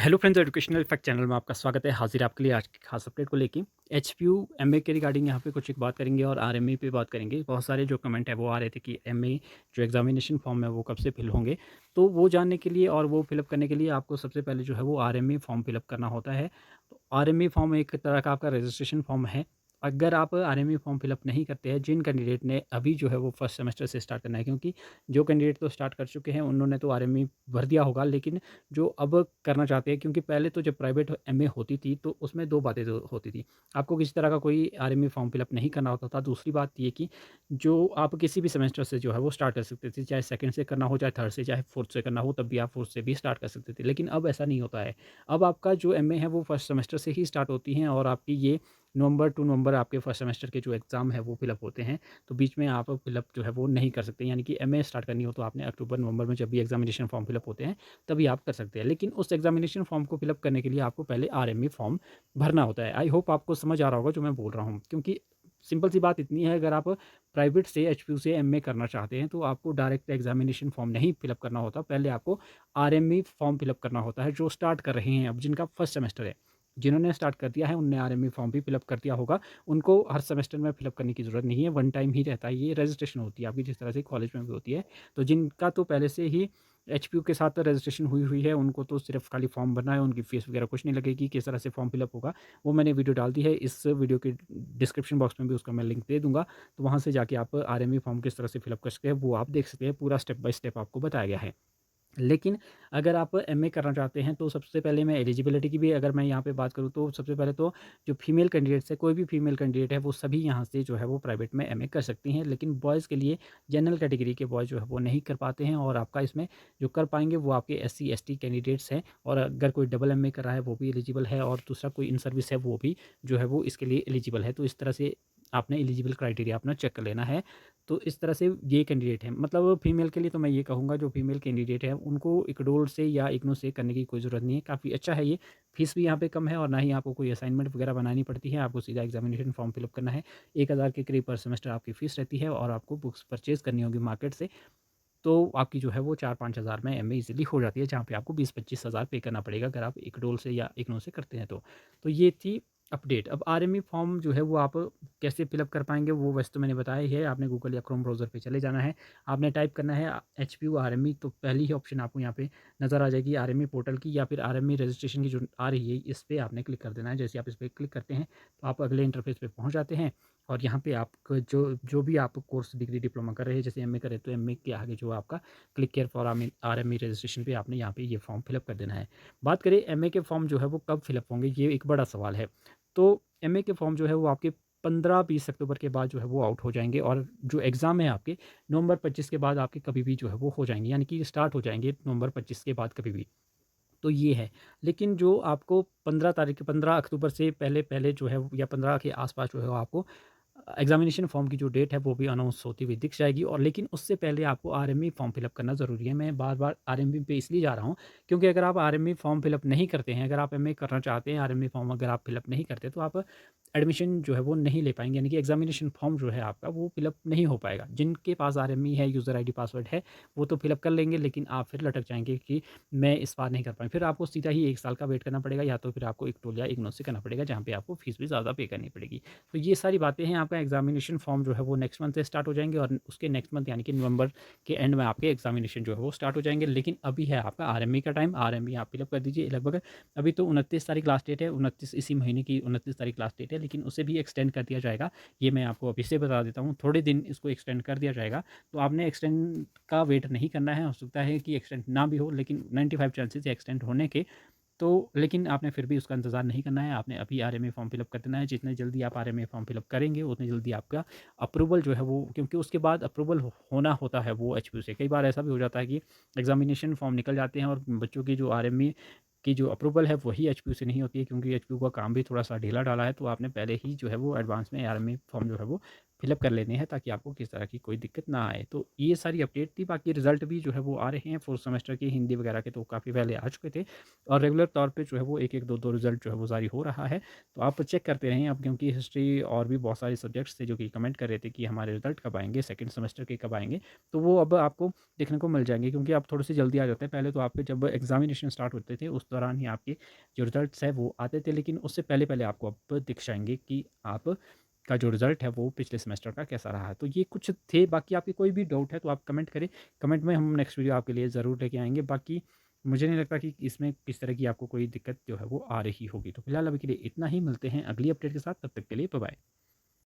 Hello friends, educational fact channel में आपका स्वागत है। हाजिर आपके लिए आज की खास अपडेट को लेके एचपीयू एमए के रिगार्डिंग यहाँ पे कुछ एक बात करेंगे और आरएमए पे बात करेंगे। बहुत सारे जो कमेंट है वो आ रहे थे कि एमए जो एग्जामिनेशन फॉर्म है वो कब से फिल होंगे। तो वो जानने के लिए और वो फिलअप करने के लिए आपको सबसे पहले जो है वो आरएमए फॉर्म फिलअप करना होता है। तो आरएमए फॉर्म एक तरह का आपका रजिस्ट्रेशन फॉर्म है। अगर आप आरएमए फॉर्म फिलअप नहीं करते हैं, जिन कैंडिडेट ने अभी जो है वो फर्स्ट सेमेस्टर से स्टार्ट करना है, क्योंकि जो कैंडिडेट तो स्टार्ट कर चुके हैं उन्होंने तो आरएमए भर दिया होगा, लेकिन जो अब करना चाहते हैं, क्योंकि पहले तो जब प्राइवेट एमए होती थी तो उसमें 2 बातें जो होती थी। आपको किसी तरह का कोई आरएमए फॉर्म फिलअप नहीं करना होता था। दूसरी बात ये कि जो आप किसी भी सेमेस्टर से जो है वो स्टार्ट कर सकते थे, चाहे सेकंड से करना हो, चाहे थर्ड से, चाहे फोर्थ से करना हो, तब भी आप फोर्थ से भी स्टार्ट कर सकते थे। लेकिन अब ऐसा नहीं होता है। अब आपका जो एमए है वो फर्स्ट सेमेस्टर से ही स्टार्ट होती हैं और आपकी ये नवंबर टू नवंबर आपके फर्स्ट सेमेस्टर के जो एग्ज़ाम है वो फिलअप होते हैं। तो बीच में आप फिलअप जो है वो नहीं कर सकते। यानी कि एमए स्टार्ट करनी हो तो आपने अक्टूबर नवंबर में जब भी एग्जामिनेशन फॉर्म फिलअप होते हैं तभी आप कर सकते हैं। लेकिन उस एग्जामिनेशन फॉर्म को फिलअप करने के लिए आपको पहले आरएमए फॉर्म भरना होता है। आई होप आपको समझ आ रहा होगा जो मैं बोल रहा हूँ, क्योंकि सिंपल सी बात इतनी है, अगर आप प्राइवेट से एचपीयू से एमए करना चाहते हैं तो आपको डायरेक्ट एग्जामिनेशन फॉर्म नहीं फिलअप करना होता। पहले आपको आरएमए फॉर्म फिलअप करना होता है। जो स्टार्ट कर रहे हैं अब, जिनका फर्स्ट सेमेस्टर है, जिन्होंने स्टार्ट कर दिया है उनने आरएमए फॉर्म भी फिलअप कर दिया होगा। उनको हर सेमेस्टर में फिलअप करने की ज़रूरत नहीं है, वन टाइम ही रहता है। ये रजिस्ट्रेशन होती है आपकी, जिस तरह से कॉलेज में भी होती है। तो जिनका तो पहले से ही एचपीयू के साथ रजिस्ट्रेशन हुई हुई है, उनको तो सिर्फ खाली फॉर्म भरना है। उनकी फीस वगैरह कुछ नहीं लगेगी। किस तरह से फॉर्म फिलअप होगा वो मैंने वीडियो डाल दी है। इस वीडियो के डिस्क्रिप्शन बॉक्स में भी उसका मैं लिंक दे दूंगा। तो वहाँ से जाके आप आरएमए फॉर्म किस तरह से फिलअप कर सकते हैं वो आप देख सकते हैं। पूरा स्टेप बाय स्टेप आपको बताया गया है। लेकिन अगर आप एमए करना चाहते हैं तो सबसे पहले मैं एलिजिबिलिटी की भी अगर मैं यहाँ पे बात करूँ तो सबसे पहले तो जो फीमेल कैंडिडेट्स है, कोई भी फीमेल कैंडिडेट है, वो सभी यहाँ से जो है वो प्राइवेट में एमए कर सकती हैं। लेकिन बॉयज़ के लिए जनरल कैटेगरी के बॉयज़ जो है वो नहीं कर पाते हैं, और आपका इसमें जो कर पाएंगे वो आपके एससी एसटी कैंडिडेट्स हैं। और अगर कोई डबल एमए कर रहा है वो भी एलिजिबल है, और दूसरा कोई इन सर्विस है वो भी जो है वो इसके लिए एलिजिबल है। तो इस तरह से आपने एलिजिबल क्राइटेरिया अपना चेक कर लेना है। तो इस तरह से ये कैंडिडेट हैं। मतलब फीमेल के लिए तो मैं ये कहूँगा, जो फीमेल कैंडिडेट है उनको इक्डोल से या इग्नू से करने की कोई ज़रूरत नहीं है। काफ़ी अच्छा है ये। फीस भी यहाँ पे कम है और ना ही आपको कोई असाइनमेंट वगैरह बनानी पड़ती है। आपको सीधा एग्जामिनेशन फॉर्म फिलअप करना है। 1000 के करीब पर सेमेस्टर आपकी फ़ीस रहती है, और आपको बुक्स परचेज़ करनी होगी मार्केट से। तो आपकी जो है वो 4-5 हज़ार में एमए ईज़िली हो जाती है, जहाँ पे आपको 20-25 हज़ार पे करना पड़ेगा अगर आप इक्डोल से या इग्नू से करते हैं तो। तो ये थी अपडेट। अब आरएमए फॉर्म जो है वो आप कैसे फिलअप कर पाएँगे, वो वैसे तो मैंने बताया ही है। आपने गूगल या क्रोम ब्राउज़र पे चले जाना है। आपने टाइप करना है एचपीयू आरएमए, तो पहली ही ऑप्शन आपको यहाँ पे नज़र आ जाएगी आरएमए पोर्टल की, या फिर आरएमए रजिस्ट्रेशन की जो आ रही है, इस पे आपने क्लिक कर देना है। जैसे आप इस पे क्लिक करते हैं तो आप अगले इंटरफेस पे पहुँच जाते हैं। और यहाँ पे आपको जो जो भी आप कोर्स डिग्री डिप्लोमा कर रहे हैं, जैसे एमए कर रहे हैं तो एमए के आगे जो आपका click care for RMA registration पे आपने यहाँ पे ये फॉर्म फिलअप कर देना है। बात करें एमए के फॉर्म जो है वो कब फिलअप होंगे, ये एक बड़ा सवाल है। तो एमए के फॉर्म जो है वो आपके 15-20 अक्टूबर के बाद जो है वो आउट हो जाएंगे, और जो एग्ज़ाम है आपके नवंबर 25 के बाद आपके कभी भी जो है वो हो जाएंगे। यानी कि स्टार्ट हो जाएंगे नवंबर 25 के बाद कभी भी। तो ये है। लेकिन जो आपको 15 अक्टूबर से पहले पहले जो है या 15 के आसपास जो है आपको एग्जामिनेशन फॉर्म की जो डेट है वो भी अनाउंस होती हुई दिख जाएगी। और लेकिन उससे पहले आपको आरएमए फॉर्म फिलअप करना ज़रूरी है। मैं बार-बार आरएमए पे इसलिए जा रहा हूँ, क्योंकि अगर आप आरएमए फॉर्म फिलअप नहीं करते हैं, अगर आप एमए करना चाहते हैं, आरएमए फॉर्म अगर आप फिलअप नहीं करते, तो आप एडमिशन जो है वो नहीं ले पाएँगे। यानी कि एग्जामिनेशन फॉर्म जो है आपका वो फिलअप नहीं हो पाएगा। जिनके पास आरएमए है, यूज़र आईडी पासवर्ड है, वो तो फिलअप कर लेंगे, लेकिन आप फिर लटक जाएँगे कि मैं इस बार नहीं कर पाई। फिर आपको सीधा ही 1 साल का वेट करना पड़ेगा, या तो फिर आपको इक्टोल या इग्नू से करना पड़ेगा, जहाँ पे आपको फीस भी ज़्यादा पे करनी पड़ेगी। तो ये सारी बातें हैं। आपका एग्जामिनेशन फॉर्म जो है वो नेक्स्ट मंथ से स्टार्ट हो जाएँगे, और उसके नेक्स्ट मंथ यानी कि नवंबर के एंड में आपके एग्जामिनेशन जो है वो स्टार्ट हो जाएँगे। लेकिन अभी है आपका आरएमए का टाइम। आरएमए आप फिलअप कर दीजिए लगभग। अभी तो 29 तारीख लास्ट डेट है, 29 इसी महीने की 29 तारीख लास्ट डेट है, लेकिन उसे भी एक्सटेंड कर दिया जाएगा। ये मैं आपको अभी से बता देता हूँ, थोड़े दिन इसको एक्सटेंड कर दिया जाएगा। तो आपने एक्सटेंड का वेट नहीं करना है। हो सकता है कि एक्सटेंड ना भी हो, लेकिन 95 चांसेस है एक्सटेंड होने के। तो लेकिन आपने फिर भी उसका इंतज़ार नहीं करना है। आपने अभी आरएमए फॉर्म फिलअप कर देना है। जितने जल्दी आप आरएमए फॉर्म फिलअप करेंगे उतनी जल्दी आपका अप्रूवल जो है वो, क्योंकि उसके बाद अप्रूवल होना होता है वो एचपीयू से। कई बार ऐसा भी हो जाता है कि एग्जामिनेशन फॉर्म निकल जाते हैं और बच्चों की जो आरएमए की जो अप्रूवल है वही एचपीयू से नहीं होती है, क्योंकि एचपीयू का काम भी थोड़ा सा ढीला डाला है। तो आपने पहले ही जो है वो एडवांस में आरएमए फॉर्म जो है वो फ़िलअप कर लेने हैं ताकि आपको किसी तरह की कोई दिक्कत ना आए। तो ये सारी अपडेट थी, बाकी रिज़ल्ट भी जो है वो आ रहे हैं 4th सेमेस्टर के हिंदी वगैरह के, तो काफ़ी पहले आ चुके थे और रेगुलर तौर पे जो है वो 1-1 2-2 रिज़ल्ट जो है वो जारी हो रहा है। तो आप चेक करते रहें अब, क्योंकि हिस्ट्री और भी बहुत सारे सब्जेक्ट्स थे जो कि कमेंट कर रहे थे कि हमारे रिज़ल्ट कब आएँगे, सेकंड सेमेस्टर के कब आएँगे, तो वो अब आपको देखने को मिल जाएँगे, क्योंकि अब थोड़े-से जल्दी आ जाते हैं। पहले तो आपके जब एग्ज़ामिनेशन स्टार्ट होते थे उस दौरान ही आपके जो रिज़ल्ट्स हैं वो आते थे, लेकिन उससे पहले-पहले आपको अब दिख जाएँगे कि आप का जो रिज़ल्ट है वो पिछले सेमेस्टर का कैसा रहा है। तो ये कुछ थे, बाकी आपकी कोई भी डाउट है तो आप कमेंट करें। कमेंट में हम नेक्स्ट वीडियो आपके लिए ज़रूर लेके आएँगे। बाकी मुझे नहीं लगता कि इसमें किस तरह की आपको कोई दिक्कत जो है वो आ रही होगी। तो फिलहाल अभी के लिए इतना ही, मिलते हैं अगली अपडेट के साथ, तब तक के लिए बाय बाय।